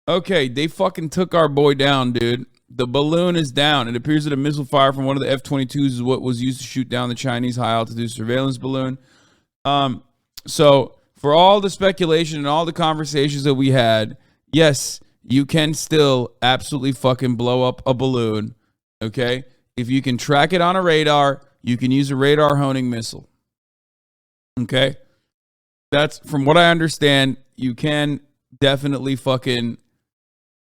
Okay, they fucking took our boy down, dude. The balloon is down. It appears that a missile fire from one of the F-22s is what was used to shoot down the Chinese high-altitude surveillance balloon. So for all the speculation and all the conversations that we had, yes, you can still absolutely fucking blow up a balloon, okay? If you can track it on a radar, you can use a radar honing missile, okay? That's, from what I understand, you can definitely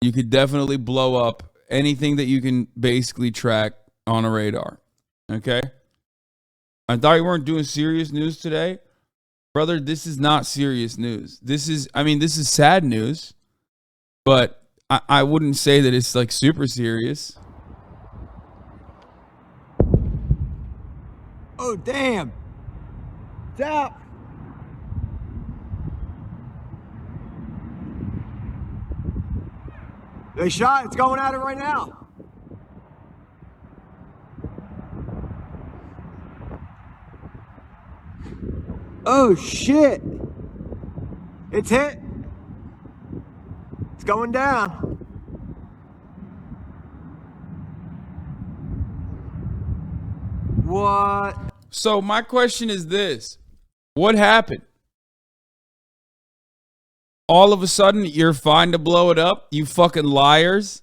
you could definitely blow up anything that you can basically track on a radar, okay? I thought you weren't doing serious news today. Brother, this is not serious news. This is sad news, but I wouldn't say that it's like super serious. Oh, damn. Stop. They shot. It's going at it right now. Oh, shit. It's hit. It's going down. What? So my question is this. What happened? All of a sudden, you're fine to blow it up? You fucking liars.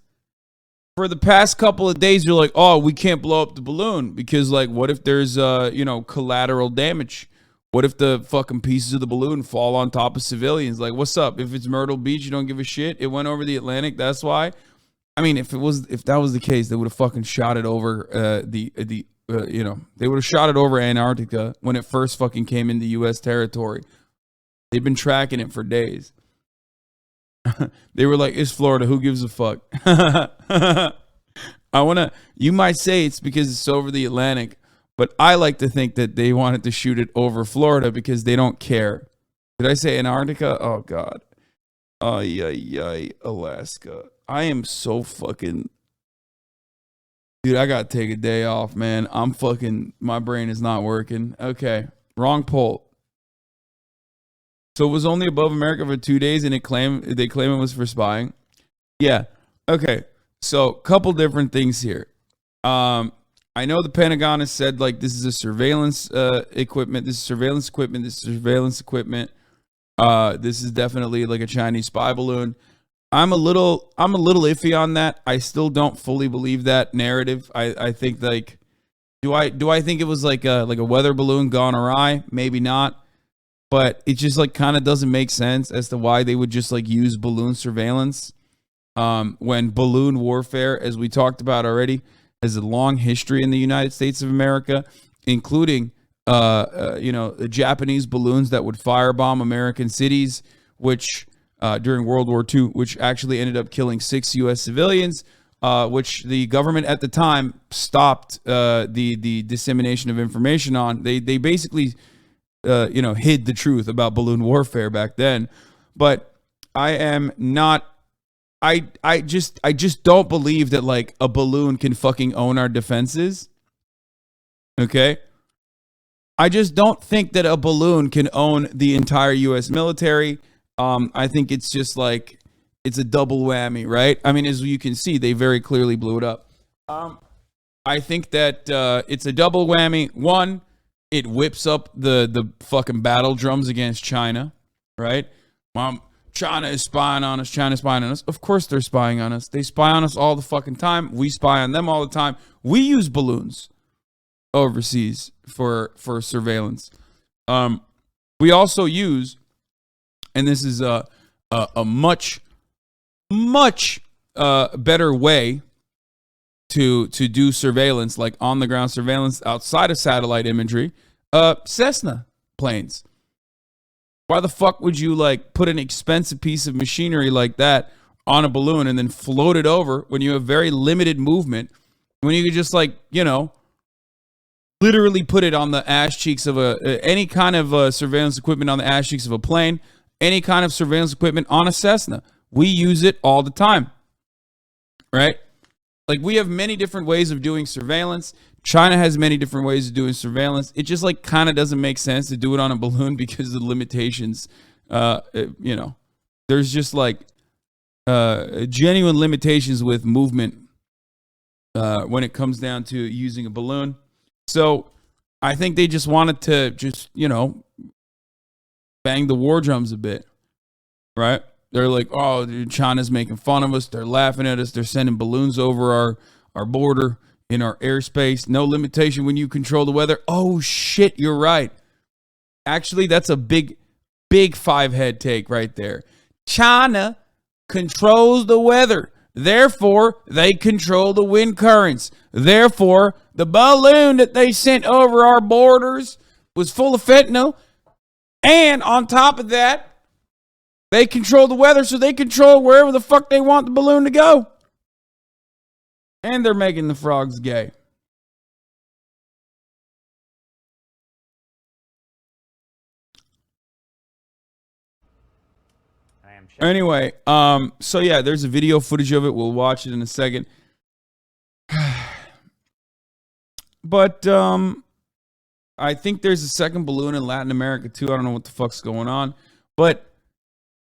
For the past couple of days, you're like, oh, we can't blow up the balloon because, like, what if there's, collateral damage? What if the fucking pieces of the balloon fall on top of civilians? Like, what's up? If it's Myrtle Beach, you don't give a shit. It went over the Atlantic. That's why. I mean, if that was the case, they would have fucking shot it over they would have shot it over Antarctica when it first fucking came into U.S. territory. They've been tracking it for days. They were like, it's Florida. Who gives a fuck? You might say it's because it's over the Atlantic, but I like to think that they wanted to shoot it over Florida because they don't care. Did I say Antarctica? Oh, God. Alaska. I am so fucking... Dude, I gotta take a day off, man. My brain is not working. Okay, wrong poll. So it was only above America for 2 days, and they claim it was for spying. Yeah. Okay. So couple different things here. I know the Pentagon has said like this is a surveillance equipment. This is surveillance equipment. This is surveillance equipment. This is definitely like a Chinese spy balloon. I'm a little iffy on that. I still don't fully believe that narrative. I think like, do I think it was like a weather balloon gone awry? Maybe not. But it just like kind of doesn't make sense as to why they would just like use balloon surveillance when balloon warfare, as we talked about already, has a long history in the United States of America, including the Japanese balloons that would firebomb American cities, which during World War II, which actually ended up killing 6 U.S. civilians, which the government at the time stopped the dissemination of information on. They basically hid the truth about balloon warfare back then. But I just don't believe that like a balloon can fucking own our defenses. Okay? I just don't think that a balloon can own the entire U.S. military. I think it's just like, it's a double whammy, right? I mean, as you can see, they very clearly blew it up. I think that it's a double whammy. One, it whips up the fucking battle drums against China, right? China is spying on us. China is spying on us. Of course they're spying on us. They spy on us all the fucking time. We spy on them all the time. We use balloons overseas for surveillance. We also use, and this is a much better way to do surveillance, like on the ground surveillance outside of satellite imagery, Cessna planes. Why the fuck would you like put an expensive piece of machinery like that on a balloon and then float it over when you have very limited movement, when you could just like, literally put it on the ass cheeks of any kind of surveillance equipment on the ass cheeks of a plane, any kind of surveillance equipment on a Cessna. We use it all the time, right? Like, we have many different ways of doing surveillance. China has many different ways of doing surveillance. It just like kind of doesn't make sense to do it on a balloon because of the limitations. There's just like, genuine limitations with movement when it comes down to using a balloon. So I think they just wanted to just, bang the war drums a bit, right? They're like, oh, dude, China's making fun of us. They're laughing at us. They're sending balloons over our border in our airspace. No limitation when you control the weather. Oh, shit, you're right. Actually, that's a big 5-head take right there. China controls the weather. Therefore, they control the wind currents. Therefore, the balloon that they sent over our borders was full of fentanyl. And on top of that, they control the weather, so they control wherever the fuck they want the balloon to go. And they're making the frogs gay. Anyway, so yeah, there's a video footage of it. We'll watch it in a second. But I think there's a second balloon in Latin America too. I don't know what the fuck's going on, but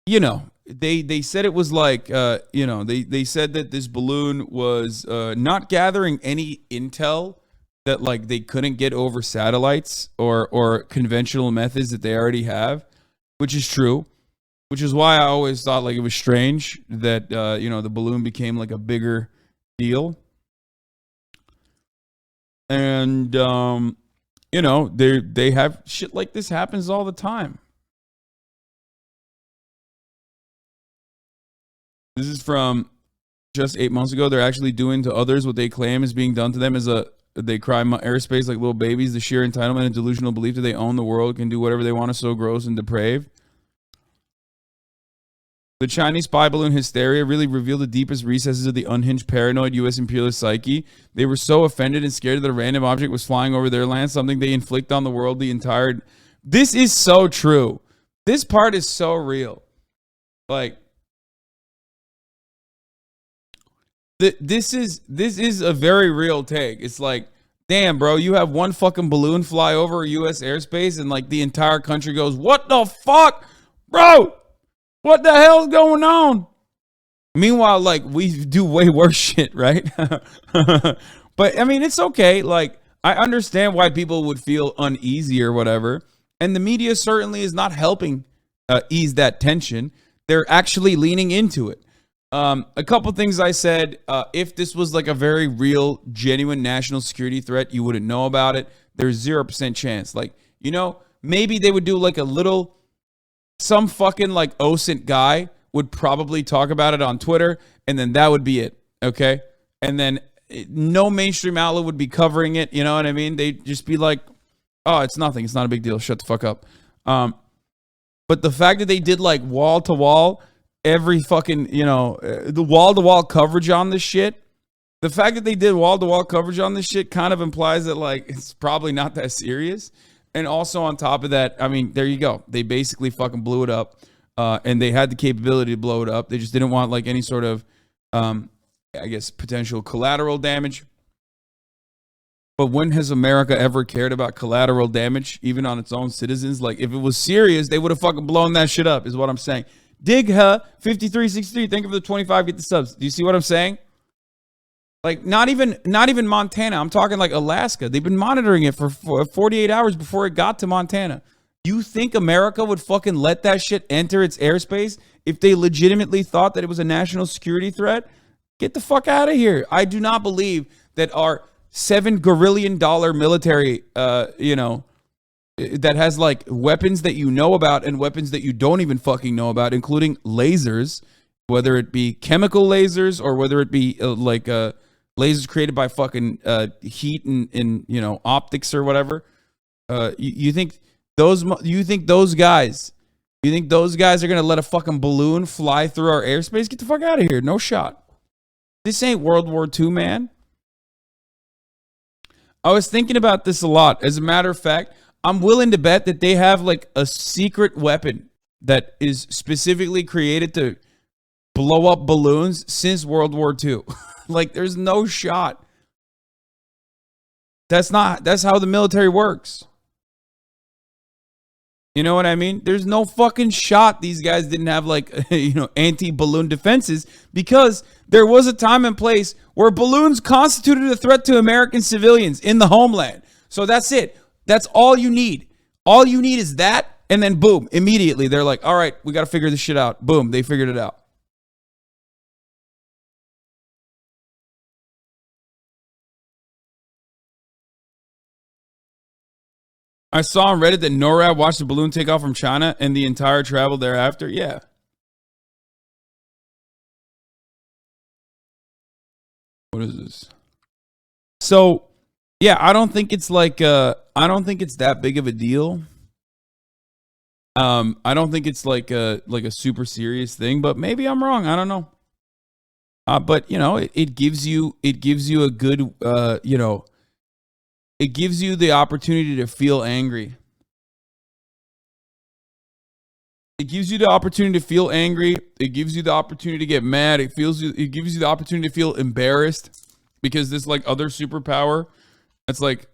they said it was like they said that this balloon was not gathering any intel that like they couldn't get over satellites or conventional methods that they already have, which is true. Which is why I always thought like it was strange that the balloon became like a bigger deal. And they have shit like this happens all the time. This is from just 8 months ago. They're actually doing to others what they claim is being done to them they cry airspace like little babies. The sheer entitlement and delusional belief that they own the world, can do whatever they want, is so gross and depraved. The Chinese spy balloon hysteria really revealed the deepest recesses of the unhinged, paranoid U.S. imperialist psyche. They were so offended and scared that a random object was flying over their land, something they inflict on the world the entire... This is so true. This part is so real. Like, this is a very real take. It's like, damn, bro, you have one fucking balloon fly over U.S. airspace and like the entire country goes, what the fuck? Bro! What the hell's going on? Meanwhile, like, we do way worse shit, right? But, I mean, it's okay. Like, I understand why people would feel uneasy or whatever. And the media certainly is not helping ease that tension. They're actually leaning into it. A couple things I said. If this was like a very real, genuine national security threat, you wouldn't know about it. There's 0% chance. Like, maybe they would do like a little... Some fucking like OSINT guy would probably talk about it on Twitter, and then that would be it, okay? And then no mainstream outlet would be covering it, you know what I mean? They'd just be like, oh, it's nothing. It's not a big deal. Shut the fuck up. But the fact that they did like wall-to-wall, every fucking, the wall-to-wall coverage on this shit, the fact that they did wall-to-wall coverage on this shit kind of implies that like it's probably not that serious. And also on top of that, I mean, there you go. They basically fucking blew it up. And they had the capability to blow it up. They just didn't want like any sort of, potential collateral damage. But when has America ever cared about collateral damage, even on its own citizens? Like, if it was serious, they would have fucking blown that shit up, is what I'm saying. Digha 5363, thank you for the 25, get the subs. Do you see what I'm saying? Like, not even Montana. I'm talking like Alaska. They've been monitoring it for 48 hours before it got to Montana. You think America would fucking let that shit enter its airspace if they legitimately thought that it was a national security threat? Get the fuck out of here. I do not believe that our $7 gorillion military, that has like weapons that you know about and weapons that you don't even fucking know about, including lasers, whether it be chemical lasers or whether it be lasers created by fucking heat and optics or whatever. You think those guys are gonna let a fucking balloon fly through our airspace? Get the fuck out of here. No shot. This ain't World War II, man. I was thinking about this a lot. As a matter of fact, I'm willing to bet that they have like a secret weapon that is specifically created to blow up balloons since World War II. Like, there's no shot. That's how the military works. You know what I mean? There's no fucking shot these guys didn't have like, anti-balloon defenses, because there was a time and place where balloons constituted a threat to American civilians in the homeland. So that's it. That's all you need. All you need is that. And then boom, immediately they're like, all right, we got to figure this shit out. Boom, they figured it out. I saw on Reddit that NORAD watched the balloon take off from China and the entire travel thereafter. Yeah. What is this? So, yeah, I don't think it's like I don't think it's that big of a deal. I don't think it's like a super serious thing, but maybe I'm wrong. I don't know. But it gives you a good it gives you the opportunity to feel angry. It gives you the opportunity to feel angry. It gives you the opportunity to get mad. It gives you the opportunity to feel embarrassed because this like other superpower, that's like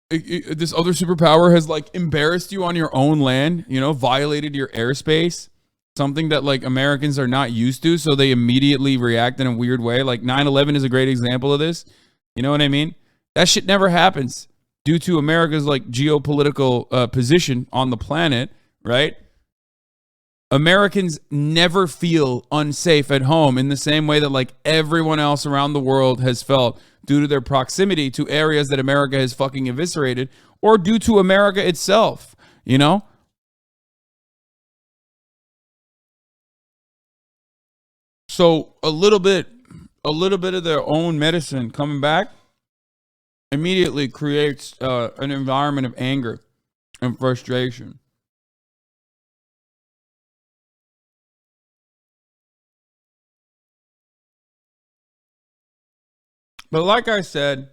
this other superpower has like embarrassed you on your own land, violated your airspace, something that like Americans are not used to. So they immediately react in a weird way. Like 9/11 is a great example of this. You know what I mean? That shit never happens due to America's like geopolitical position on the planet, right? Americans never feel unsafe at home in the same way that like everyone else around the world has felt due to their proximity to areas that America has fucking eviscerated, or due to America itself, So a little bit of their own medicine coming back immediately creates an environment of anger and frustration. But like I said,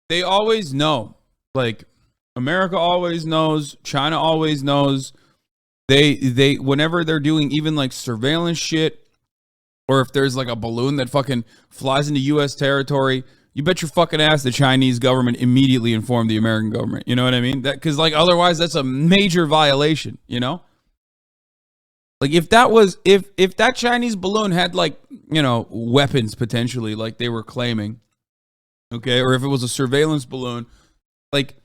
they always know. Like America always knows, China always knows. They whenever they're doing even like surveillance shit, or if there's like a balloon that fucking flies into US territory, you bet your fucking ass the Chinese government immediately informed the American government. You know what I mean? That because like otherwise that's a major violation, Like if that Chinese balloon had like, weapons potentially like they were claiming, okay, or if it was a surveillance balloon, like,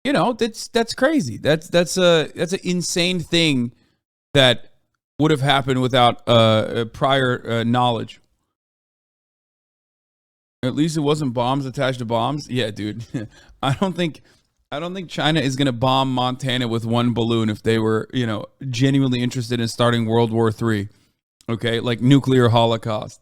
that's crazy. That's an insane thing that would have happened without prior knowledge. At least it wasn't bombs attached to bombs. Yeah, dude. I don't think China is gonna bomb Montana with one balloon if they were, genuinely interested in starting World War III. Okay, like nuclear holocaust.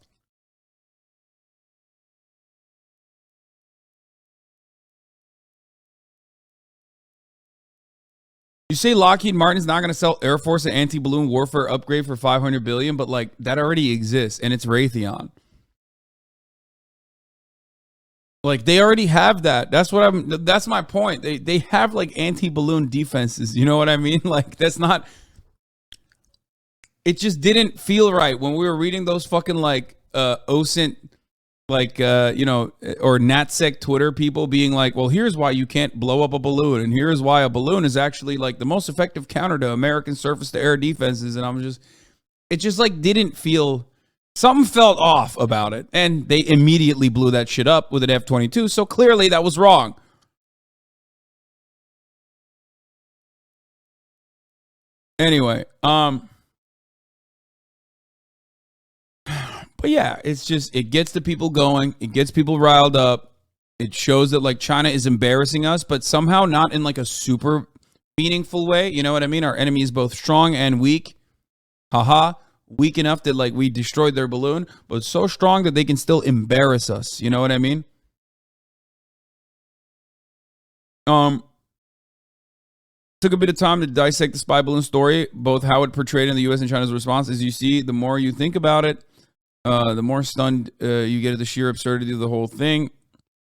You say Lockheed Martin's not going to sell Air Force an anti-balloon warfare upgrade for $500 billion, but like that already exists and it's Raytheon. Like they already have that. That's my point. They have like anti-balloon defenses. You know what I mean? Like that's not, it just didn't feel right when we were reading those fucking like OSINT like or NatSec Twitter people being like, well, here's why you can't blow up a balloon, and here's why a balloon is actually like the most effective counter to American surface to air defenses. And it just like didn't feel, something felt off about it, and they immediately blew that shit up with an F-22. So clearly that was wrong. Anyway, but yeah, it's just, it gets the people going. It gets people riled up. It shows that like China is embarrassing us, but somehow not in like a super meaningful way. You know what I mean? Our enemy is both strong and weak. Haha. Weak enough that like we destroyed their balloon, but so strong that they can still embarrass us. You know what I mean? Took a bit of time to dissect the spy balloon story, both how it portrayed in the U.S. and China's response. As you see, the more you think about it, the more stunned you get at the sheer absurdity of the whole thing.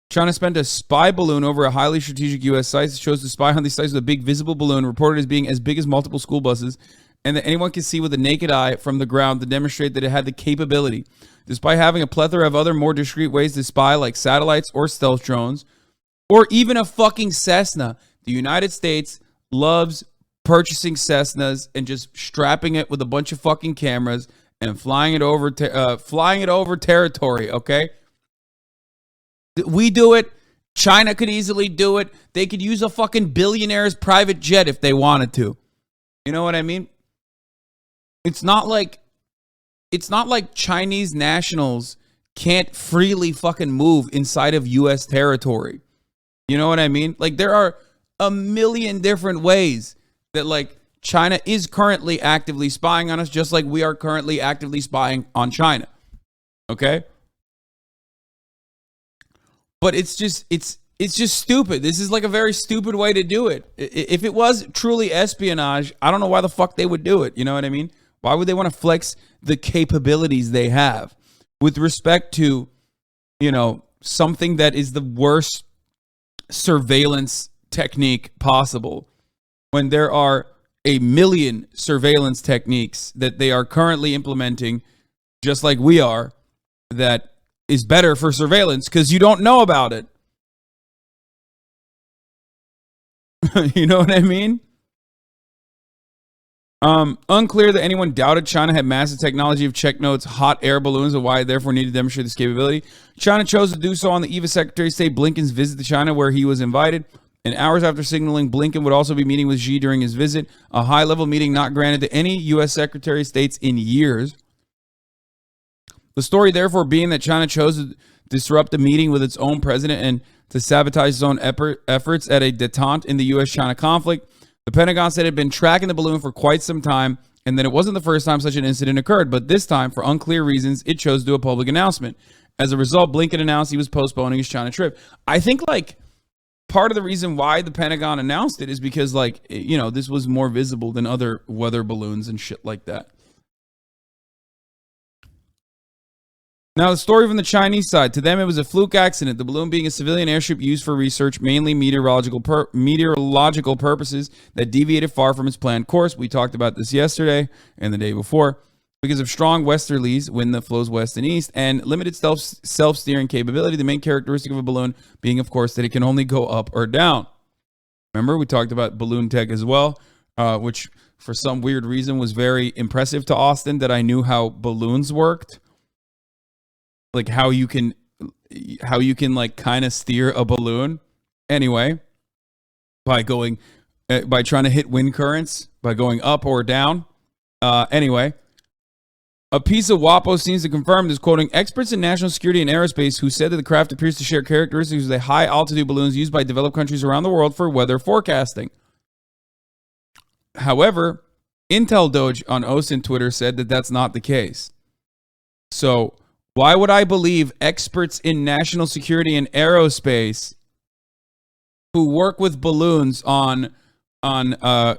China spent a spy balloon over a highly strategic U.S. site. It shows the spy on these sites with a big visible balloon reported as being as big as multiple school buses, and that anyone can see with the naked eye from the ground to demonstrate that it had the capability. Despite having a plethora of other more discreet ways to spy, like satellites or stealth drones, or even a fucking Cessna, the United States loves purchasing Cessnas and just strapping it with a bunch of fucking cameras and flying it over territory, okay? We do it. China could easily do it. They could use a fucking billionaire's private jet if they wanted to. You know what I mean? It's not like Chinese nationals can't freely fucking move inside of US territory. You know what I mean? Like, there are a million different ways that, like, China is currently actively spying on us, just like we are currently actively spying on China. Okay? But it's just stupid. This is like a very stupid way to do it. If it was truly espionage, I don't know why the fuck they would do it. You know what I mean? Why would they want to flex the capabilities they have with respect to, you know, something that is the worst surveillance technique possible, when there are a million surveillance techniques that they are currently implementing, just like we are, that is better for surveillance because you don't know about it. You know what I mean? Unclear that anyone doubted China had massive technology of check notes, hot air balloons, and why it therefore needed to demonstrate this capability. China chose to do so on the eve of Secretary of State Blinken's visit to China, where he was invited. And hours after signaling Blinken would also be meeting with Xi during his visit, a high-level meeting not granted to any U.S. Secretary of States in years. The story, therefore, being that China chose to disrupt a meeting with its own president and to sabotage its own efforts at a détente in the U.S.-China conflict. The Pentagon said it had been tracking the balloon for quite some time, and that it wasn't the first time such an incident occurred, but this time, for unclear reasons, it chose to do a public announcement. As a result, Blinken announced he was postponing his China trip. I think, like, part of the reason why the Pentagon announced it is because, like, you know, this was more visible than other weather balloons and shit like that. Now, the story from the Chinese side. To them, it was a fluke accident, the balloon being a civilian airship used for research, mainly meteorological purposes, that deviated far from its planned course. We talked about this yesterday and the day before. Because of strong westerlies, wind that flows west and east, and limited self-steering capability, the main characteristic of a balloon being, of course, that it can only go up or down. Remember, we talked about balloon tech as well, which for some weird reason was very impressive to Austin, that I knew how balloons worked. Like how you can like kind of steer a balloon. Anyway, by trying to hit wind currents, by going up or down. Anyway, a piece of WAPO seems to confirm this, quoting experts in national security and aerospace who said that the craft appears to share characteristics of the high altitude balloons used by developed countries around the world for weather forecasting. However, Intel Doge on OSINT Twitter said that that's not the case. So why would I believe experts in national security and aerospace who work with balloons on a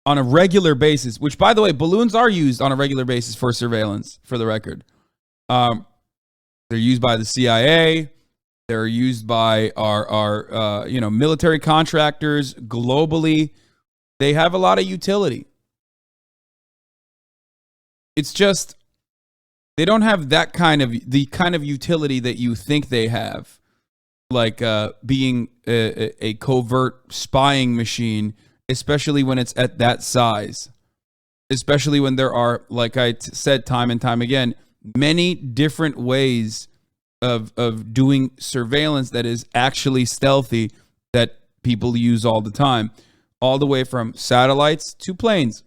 regular basis, which, by the way, balloons are used on a regular basis for surveillance, for the record. They're used by the CIA. They're used by our military contractors globally. They have a lot of utility. It's just they don't have the kind of utility that you think they have, like being a covert spying machine, especially when it's at that size, especially when there are, like I said time and time again, many different ways of doing surveillance that is actually stealthy that people use all the time, all the way from satellites to planes.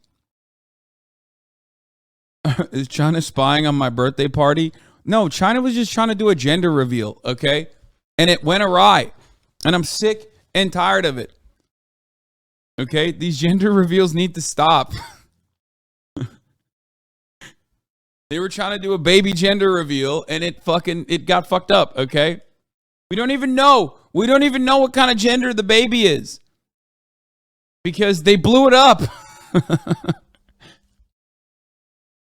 Is China spying on my birthday party? No, China was just trying to do a gender reveal, okay? And it went awry. And I'm sick and tired of it. Okay? These gender reveals need to stop. They were trying to do a baby gender reveal and it got fucked up, okay? We don't even know. We don't even know what kind of gender the baby is. Because they blew it up.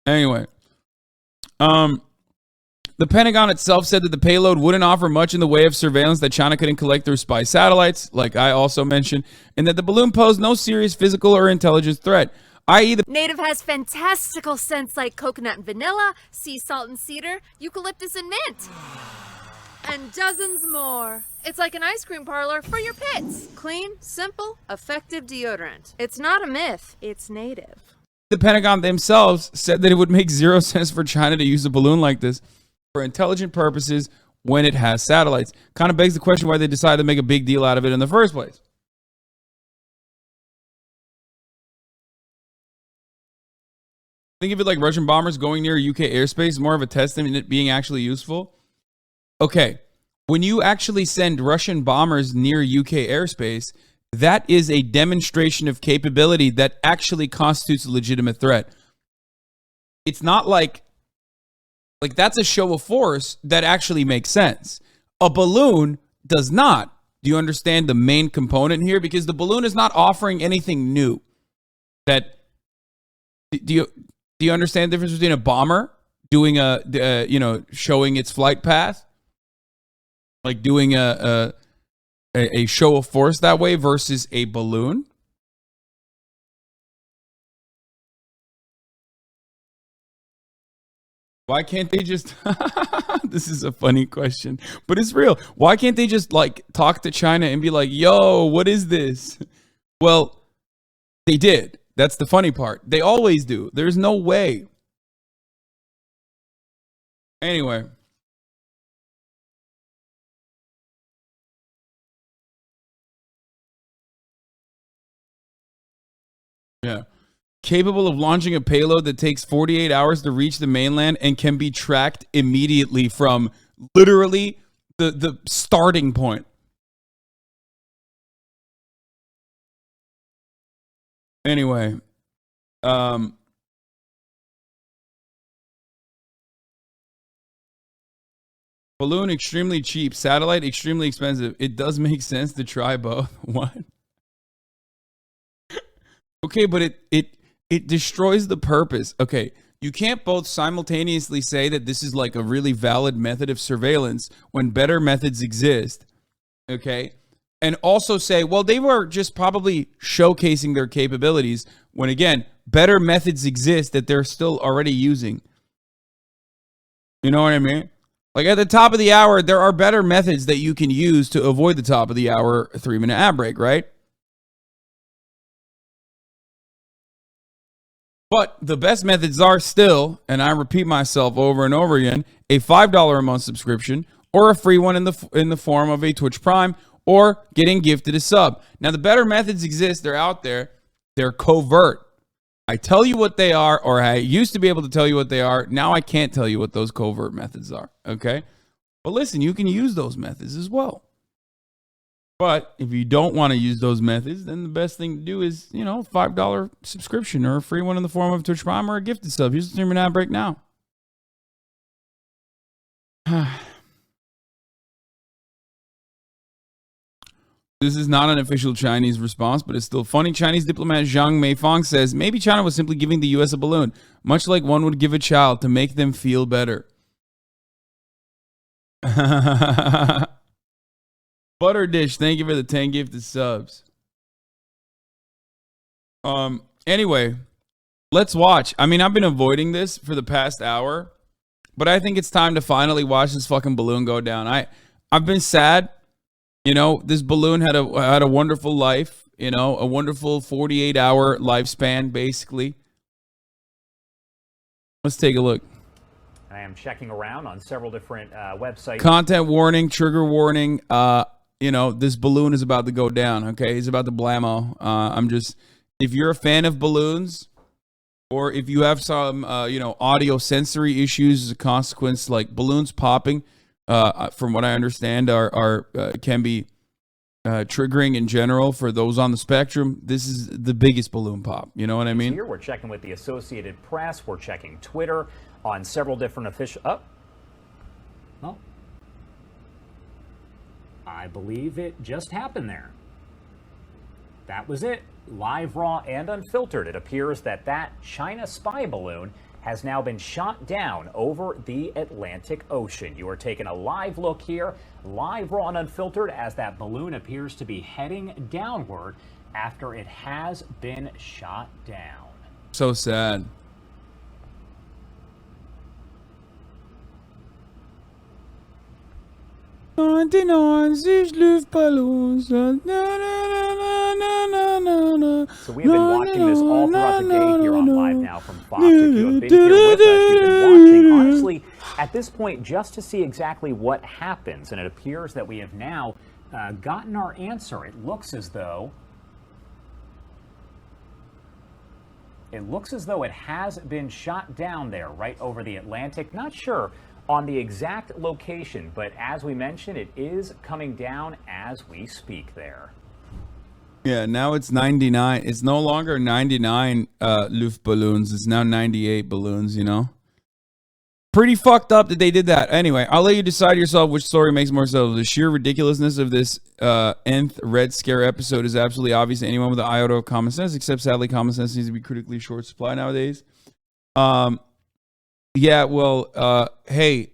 Anyway, the Pentagon itself said that the payload wouldn't offer much in the way of surveillance that China couldn't collect through spy satellites, like I also mentioned, and that the balloon posed no serious physical or intelligence threat, i.e. the native has fantastical scents like coconut and vanilla, sea salt and cedar, eucalyptus and mint. and dozens more. It's like an ice cream parlor for your pits. Clean, simple, effective deodorant. It's not a myth, it's native. The Pentagon themselves said that it would make 0 sense for China to use a balloon like this for intelligent purposes when it has satellites. Kind of begs the question why they decided to make a big deal out of it in the first place. Think of it like Russian bombers going near UK airspace, more of a test than it being actually useful. Okay, when you actually send Russian bombers near UK airspace, that is a demonstration of capability that actually constitutes a legitimate threat. It's not like that's a show of force that actually makes sense. A balloon does not. Do you understand the main component here? Because the balloon is not offering anything new. Do you understand the difference between a bomber doing showing its flight path, like doing a show of force that way, versus a balloon? Why can't they just this is a funny question, but it's real. Why can't they just like talk to China and be like, yo, what is this? Well, they did. That's the funny part. They always do. There's no way. Anyway. Yeah. Capable of launching a payload that takes 48 hours to reach the mainland and can be tracked immediately from literally the starting point. Anyway, balloon extremely cheap, satellite extremely expensive. It does make sense to try both. What? Okay, but it destroys the purpose. Okay, you can't both simultaneously say that this is like a really valid method of surveillance when better methods exist, okay? And also say, well, they were just probably showcasing their capabilities when, again, better methods exist that they're still already using. You know what I mean? Like at the top of the hour, there are better methods that you can use to avoid the top of the hour 3-minute ad break, right? But the best methods are still, and I repeat myself over and over again, a $5 a month subscription or a free one in the form of a Twitch Prime or getting gifted a sub. Now, the better methods exist. They're out there. They're covert. I tell you what they are, or I used to be able to tell you what they are. Now I can't tell you what those covert methods are, okay? But listen, you can use those methods as well. But if you don't want to use those methods, then the best thing to do is, you know, $5 subscription or a free one in the form of Twitch Prime or a gifted sub. Here's the 3-minute ad break now. This is not an official Chinese response, but it's still funny. Chinese diplomat Zhang Meifang says, maybe China was simply giving the U.S. a balloon, much like one would give a child to make them feel better. Butter Dish, thank you for the 10 gifted subs. Anyway, let's watch. I mean, I've been avoiding this for the past hour, but I think it's time to finally watch this fucking balloon go down. I've been sad. You know, this balloon had a wonderful life, you know, a wonderful 48-hour lifespan, basically. Let's take a look. I am checking around on several different websites. Content warning, trigger warning. You know, this balloon is about to go down, okay? He's about to blammo. If you're a fan of balloons, or if you have some, audio sensory issues as a consequence, like balloons popping, from what I understand, can be triggering in general for those on the spectrum. This is the biggest balloon pop. You know what I mean? Here we're checking with the Associated Press. We're checking Twitter on several different official. Well, I believe it just happened there. That was it. Live, raw, and unfiltered. It appears that China spy balloon has now been shot down over the Atlantic Ocean. You are taking a live look here, live, raw, and unfiltered, as that balloon appears to be heading downward after it has been shot down. So sad. 99 sich Luftballons. Na, na, na, na, na, na, na. So we've been watching this all throughout the day here on Live Now from Fox. If you have been here with us, you've been watching, honestly, at this point, just to see exactly what happens. And it appears that we have now gotten our answer. It looks as though it has been shot down there right over the Atlantic. Not sure on the exact location, but as we mentioned, it is coming down as we speak there. Yeah, now it's 99. It's no longer 99 Luftballons. It's now 98 balloons, you know? Pretty fucked up that they did that. Anyway, I'll let you decide yourself which story makes more sense. The sheer ridiculousness of this nth Red Scare episode is absolutely obvious to anyone with an iota of common sense, except sadly common sense needs to be critically short supply nowadays. Yeah, well, hey,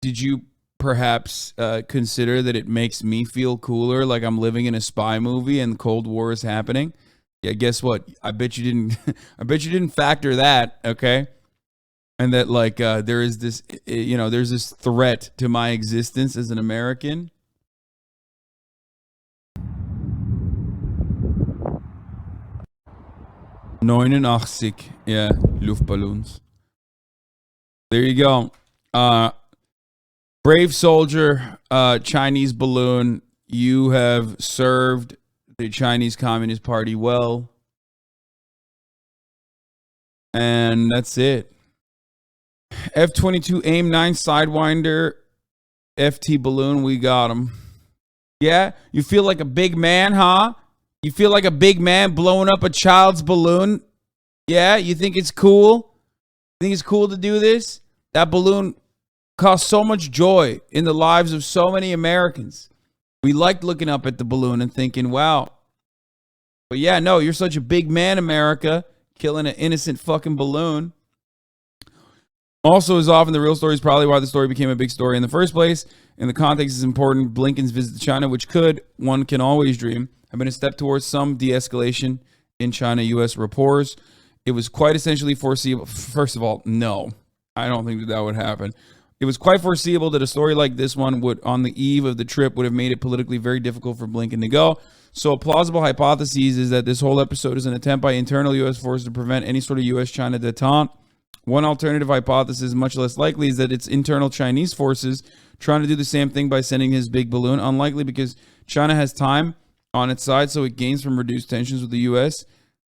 did you perhaps consider that it makes me feel cooler, like I'm living in a spy movie and the Cold War is happening? Yeah, guess what? I bet you didn't. I bet you didn't factor that. Okay, and that like there is this, you know, there's this threat to my existence as an American. Neunundachtzig, yeah, Luftballons. There you go. Brave soldier, Chinese balloon. You have served the Chinese Communist Party well. And that's it. F-22 AIM-9 Sidewinder FT balloon. We got him. Yeah? You feel like a big man, huh? You feel like a big man blowing up a child's balloon? Yeah? You think it's cool? Think it's cool to do this? That balloon caused so much joy in the lives of so many Americans. We liked looking up at the balloon and thinking, wow. But yeah, no, you're such a big man, America, killing an innocent fucking balloon. Also, as often, the real story is probably why the story became a big story in the first place. And the context is important. Blinken's visit to China, which could, one can always dream, have been a step towards some de-escalation in China-U.S. rapport. It was quite essentially foreseeable. First of all, no. I don't think that would happen. It was quite foreseeable that a story like this one would, on the eve of the trip, would have made it politically very difficult for Blinken to go. So a plausible hypothesis is that this whole episode is an attempt by internal U.S. forces to prevent any sort of U.S.-China detente. One alternative hypothesis, much less likely, is that it's internal Chinese forces trying to do the same thing by sending his big balloon. Unlikely because China has time on its side, so it gains from reduced tensions with the U.S.,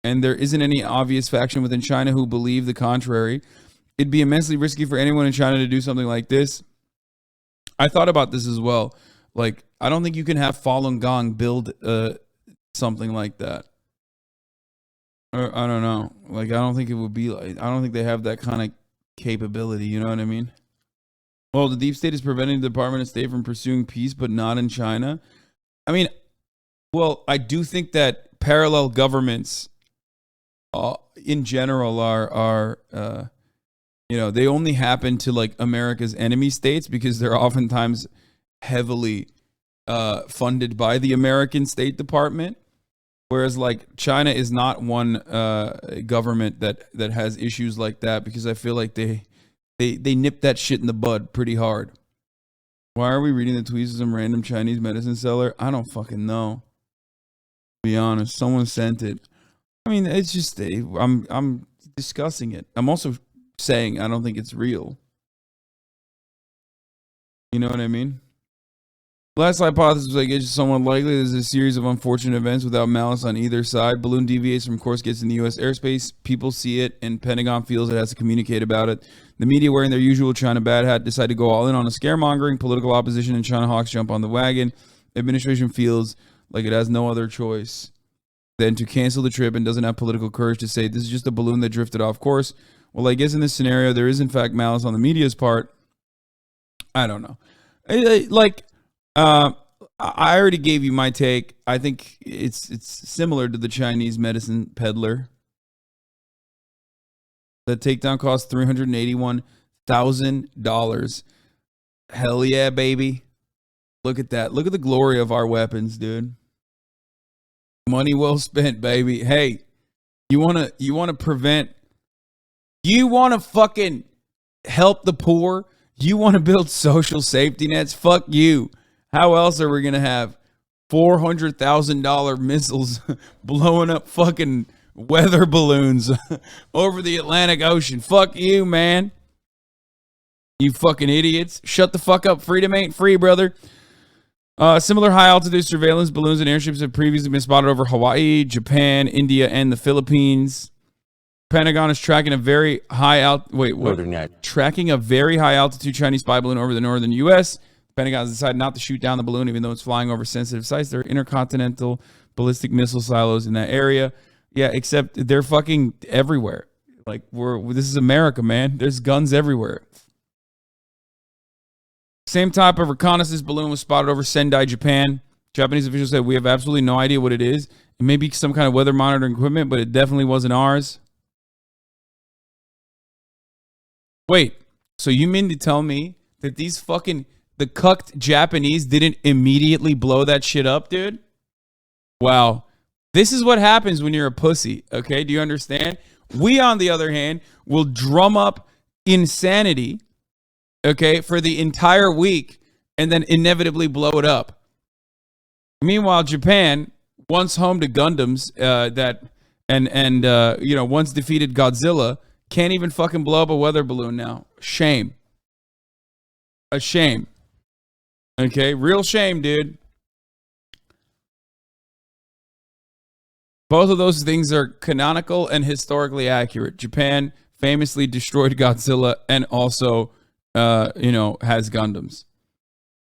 and there isn't any obvious faction within China who believe the contrary. It'd be immensely risky for anyone in China to do something like this. I thought about this as well. Like, I don't think you can have Falun Gong build something like that. Or, I don't know. Like, I don't think it would be like, I don't think they have that kind of capability. You know what I mean? Well, the deep state is preventing the Department of State from pursuing peace, but not in China. I mean, well, I do think that parallel governments in general are you know, they only happen to like America's enemy states because they're oftentimes heavily funded by the American State Department. Whereas like China is not one government that has issues like that, because I feel like they nip that shit in the bud pretty hard. Why are we reading the tweets of some random Chinese medicine seller? I don't fucking know. To be honest, someone sent it. I mean, it's just I'm discussing it. I'm also saying I don't think it's real. You know what I mean? Last hypothesis, I guess, is somewhat likely. There's a series of unfortunate events without malice on either side. Balloon deviates from course, gets in the U.S. airspace. People see it, and Pentagon feels it has to communicate about it. The media, wearing their usual China bad hat, decide to go all in on a scaremongering. Political opposition and China hawks jump on the wagon. Administration feels like it has no other choice than to cancel the trip and doesn't have political courage to say this is just a balloon that drifted off course. Well, I guess in this scenario, there is in fact malice on the media's part. I don't know. I already gave you my take. I think it's similar to the Chinese medicine peddler. The takedown cost $381,000. Hell yeah, baby. Look at that. Look at the glory of our weapons, dude. Money well spent, baby. Hey, you want to fucking help the poor? You want to build social safety nets? Fuck you. How else are we going to have $400,000 missiles blowing up fucking weather balloons over the Atlantic Ocean? Fuck you, man. You fucking idiots. Shut the fuck up. Freedom ain't free, brother. Similar high-altitude surveillance balloons and airships have previously been spotted over Hawaii, Japan, India, and the Philippines. Pentagon is tracking a very tracking a very high-altitude Chinese spy balloon over the northern U.S. The Pentagon has decided not to shoot down the balloon, even though it's flying over sensitive sites. There are intercontinental ballistic missile silos in that area. Yeah, except they're fucking everywhere. Like, this is America, man. There's guns everywhere. Same type of reconnaissance balloon was spotted over Sendai, Japan. Japanese officials said, we have absolutely no idea what it is. It may be some kind of weather monitoring equipment, but it definitely wasn't ours. Wait, so you mean to tell me that the cucked Japanese didn't immediately blow that shit up, dude? Wow. This is what happens when you're a pussy, okay? Do you understand? We, on the other hand, will drum up insanity, okay, for the entire week and then inevitably blow it up. Meanwhile, Japan, once home to Gundams once defeated Godzilla, can't even fucking blow up a weather balloon now. Shame. A shame. Okay, real shame, dude. Both of those things are canonical and historically accurate. Japan famously destroyed Godzilla and also has Gundams.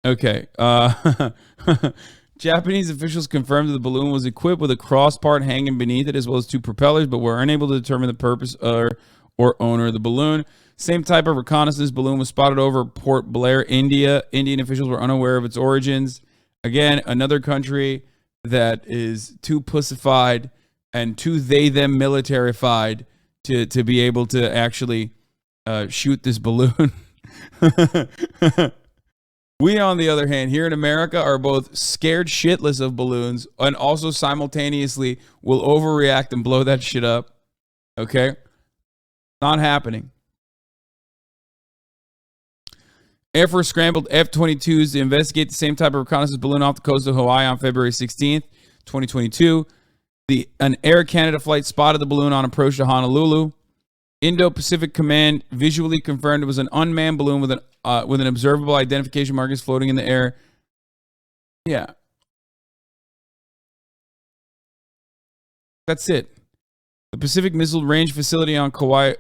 Okay. Japanese officials confirmed that the balloon was equipped with a cross part hanging beneath it, as well as two propellers, but were unable to determine the purpose or owner of the balloon. Same type of reconnaissance balloon was spotted over Port Blair, India. Indian officials were unaware of its origins. Again, another country that is too pussified and too they-them militarified to be able to actually shoot this balloon. We, on the other hand, here in America are both scared shitless of balloons and also simultaneously will overreact and blow that shit up. Okay? Not happening. Air Force scrambled F-22s to investigate the same type of reconnaissance balloon off the coast of Hawaii on February 16th, 2022. An Air Canada flight spotted the balloon on approach to Honolulu. Indo-Pacific Command visually confirmed it was an unmanned balloon with an observable identification markers floating in the air. Yeah. That's it. The Pacific Missile Range Facility on Kauai's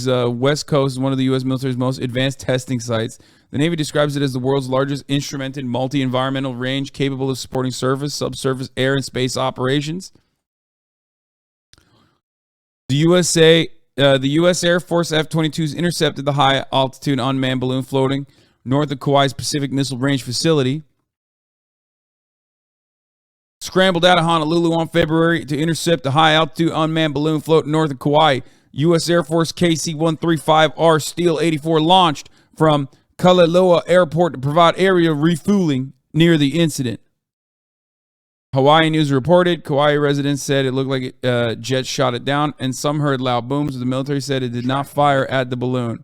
west coast is one of the U.S. military's most advanced testing sites. The Navy describes it as the world's largest instrumented multi-environmental range capable of supporting surface, subsurface, air, and space operations. The U.S. Air Force F-22s intercepted the high-altitude unmanned balloon floating north of Kauai's Pacific Missile Range Facility. Scrambled out of Honolulu on February to intercept the high-altitude unmanned balloon floating north of Kauai. U.S. Air Force KC-135R Steel 84 launched from Kalaeloa Airport to provide area refueling near the incident. Hawaii News reported Kauai residents said it looked like jets shot it down, and some heard loud booms. The military said it did not fire at the balloon.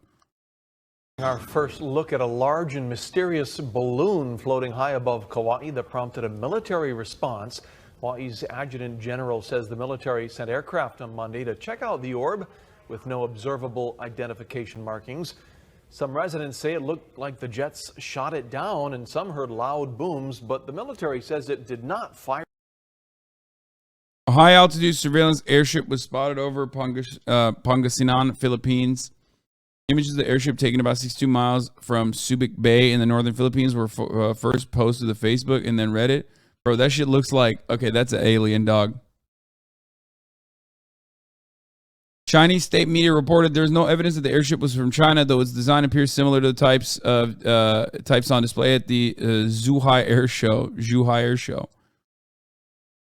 Our first look at a large and mysterious balloon floating high above Kauai that prompted a military response. Hawaii's adjutant general says the military sent aircraft on Monday to check out the orb with no observable identification markings. Some residents say it looked like the jets shot it down, and some heard loud booms, but the military says it did not fire. A high-altitude surveillance airship was spotted over Pangasinan, Philippines. Images of the airship taken about 62 miles from Subic Bay in the northern Philippines were first posted to Facebook and then Reddit. Bro, that shit looks like, okay, that's an alien, dog. Chinese state media reported there's no evidence that the airship was from China, though its design appears similar to the types on display at the Zhuhai Air Show.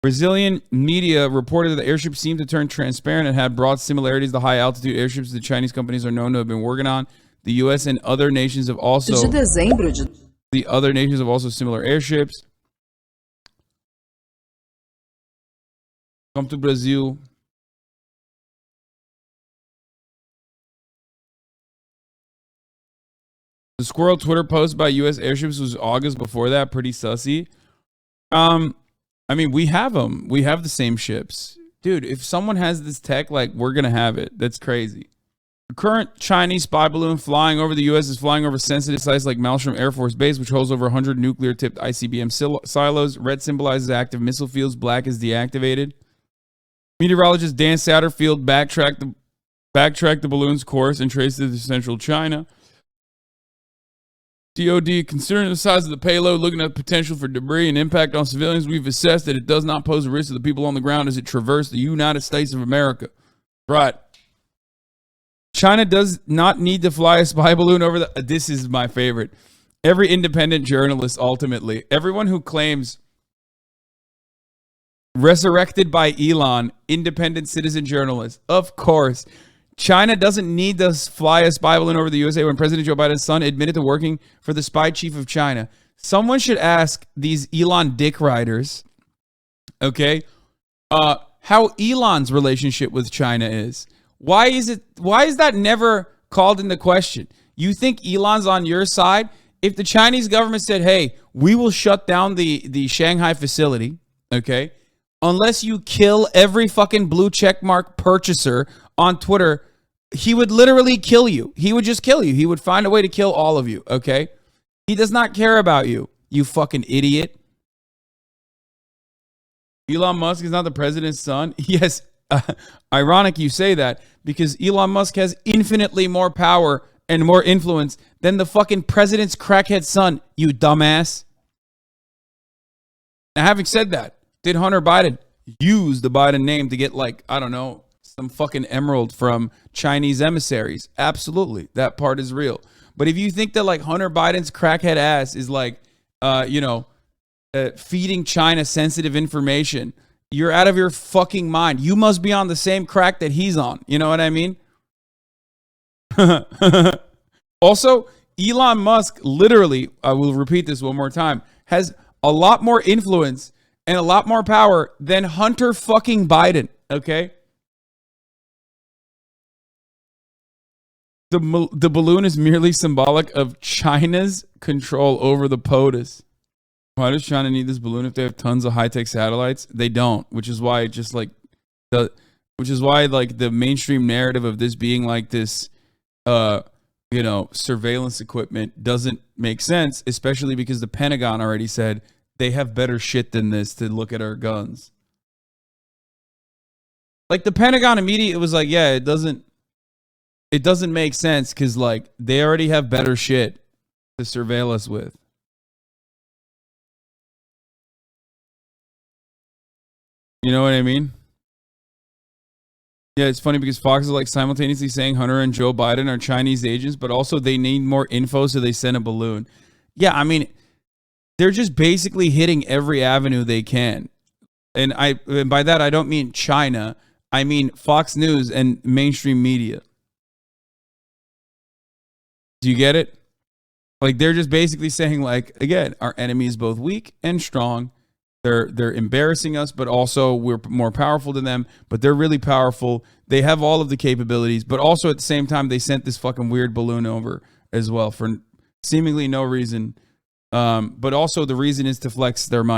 Brazilian media reported that the airship seemed to turn transparent and had broad similarities to high-altitude airships the Chinese companies are known to have been working on. The U.S. and other nations have also similar airships. Come to Brazil. The squirrel Twitter post by U.S. airships was August before that. Pretty sussy. I mean, we have them. We have the same ships. Dude, if someone has this tech, like, we're going to have it. That's crazy. The current Chinese spy balloon flying over the U.S. is flying over sensitive sites like Malmstrom Air Force Base, which holds over 100 nuclear-tipped ICBM silos. Red symbolizes active missile fields. Black is deactivated. Meteorologist Dan Satterfield backtracked the balloon's course and traced it to central China. DOD, considering the size of the payload, looking at the potential for debris and impact on civilians, we've assessed that it does not pose a risk to the people on the ground as it traversed the United States of America. Right. China does not need to fly a spy balloon over the... This is my favorite. Every independent journalist, ultimately, everyone who claims resurrected by Elon, independent citizen journalists, of course, China doesn't need to fly a spy balloon over the USA when President Joe Biden's son admitted to working for the spy chief of China. Someone should ask these Elon dick riders, okay, how Elon's relationship with China is. Why is that never called into question? You think Elon's on your side? If the Chinese government said, hey, we will shut down the Shanghai facility, okay, unless you kill every fucking blue checkmark purchaser on Twitter, he would literally kill you. He would just kill you. He would find a way to kill all of you, okay? He does not care about you, you fucking idiot. Elon Musk is not the president's son? Yes, ironic you say that, because Elon Musk has infinitely more power and more influence than the fucking president's crackhead son, you dumbass. Now, having said that, did Hunter Biden use the Biden name to get, like, I don't know, some fucking emerald from Chinese emissaries? Absolutely. That part is real. But if you think that, like, Hunter Biden's crackhead ass is, like, feeding China sensitive information, you're out of your fucking mind. You must be on the same crack that he's on. You know what I mean? Also, Elon Musk literally, I will repeat this one more time, has a lot more influence and a lot more power than Hunter fucking Biden, okay? The balloon is merely symbolic of China's control over the POTUS. Why does China need this balloon if they have tons of high-tech satellites? They don't, which is why the mainstream narrative of this being like this, surveillance equipment doesn't make sense, especially because the Pentagon already said they have better shit than this to look at our guns. Like, the Pentagon immediately was like, yeah, it doesn't make sense because, like, they already have better shit to surveil us with. You know what I mean? Yeah, it's funny because Fox is, like, simultaneously saying Hunter and Joe Biden are Chinese agents, but also they need more info, so they send a balloon. Yeah, I mean, they're just basically hitting every avenue they can. And by that, I don't mean China. I mean Fox News and mainstream media. Do you get it? Like, they're just basically saying, like, again, our enemy is both weak and strong. They're embarrassing us, but also we're more powerful than them, but they're really powerful. They have all of the capabilities, but also at the same time, they sent this fucking weird balloon over as well for seemingly no reason. But also the reason is to flex their might.